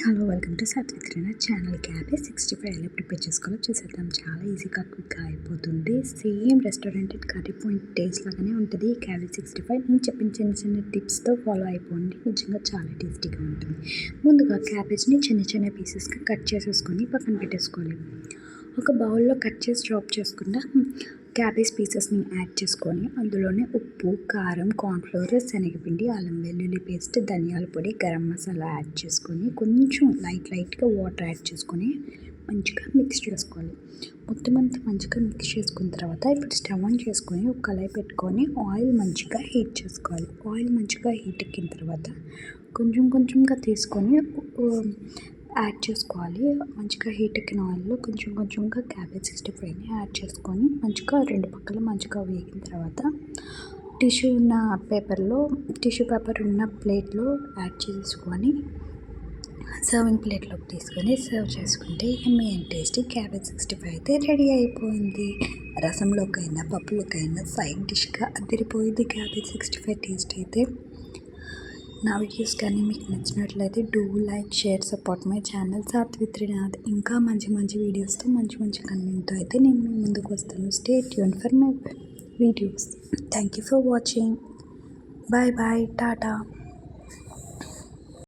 Hello welcome to సాత్విత్రిన channel. Cabbage 65 ఎలా prepare చేసుకోవాలో చూసేద్దాం. చాలా ఈజీగా క్విక్గా అయిపోతుంది. Same restaurant curry point taste లాగానే ఉంటుంది క్యాబేజ్ 65. నేను చెప్పిన చిన్న చిన్న టిప్స్తో ఫాలో అయిపోండి, నిజంగా చాలా టేస్టీగా ఉంటుంది. ముందుగా క్యాబేజ్ని చిన్న చిన్న పీసెస్గా కట్ చేసేసుకొని పక్కన పెట్టేసుకోవాలి. ఒక బౌల్లో కట్ చేసి చాప్ చేసుకున్న క్యాబేజ్ పీసెస్ని యాడ్ చేసుకొని అందులోనే ఉప్పు, కారం, కార్న్ఫ్లోర్, శనగపిండి, అల్లం వెల్లుల్లి పేస్ట్, ధనియాల పొడి, గరం మసాలా యాడ్ చేసుకొని కొంచెం లైట్గా వాటర్ యాడ్ చేసుకొని మంచిగా మిక్స్ చేసుకోవాలి. మొత్తం అంతా మంచిగా మిక్స్ చేసుకున్న తర్వాత ఇప్పుడు స్టవ్ ఆన్ చేసుకొని ఒక కళాయి పెట్టుకొని ఆయిల్ మంచిగా హీట్ చేసుకోవాలి. ఆయిల్ మంచిగా హీట్ ఎక్కిన తర్వాత కొంచెంగా తీసుకొని యాడ్ చేసుకోవాలి. మంచిగా హీట్ ఎక్కిన ఆయిల్లో కొంచెంగా క్యాబేజ్ 65ని యాడ్ చేసుకొని మంచిగా రెండు పక్కల మంచిగా వేగిన తర్వాత టిష్యూ పేపర్ ఉన్న ప్లేట్లో యాడ్ చేసుకొని సర్వింగ్ ప్లేట్లోకి తీసుకొని సర్వ్ చేసుకుంటే యమ్మీ అండ్ టేస్టీ క్యాబేజ్ 65 అయితే రెడీ అయిపోయింది. రసంలోకైనా పప్పులోకైనా సైడ్ డిష్గా అదిరిపోయింది క్యాబేజ్ 65 టేస్ట్ అయితే. నా వీడియోస్ కానీ మీకు నచ్చినట్లయితే do like, share, support my channel సాత్విత్రినాథ్. ఇంకా మంచి వీడియోస్తో మంచి కంటెంట్తో అయితే నేను మీ ముందుకు వస్తాను. Stay tune for my videos. Thank you for watching. Bye Tata.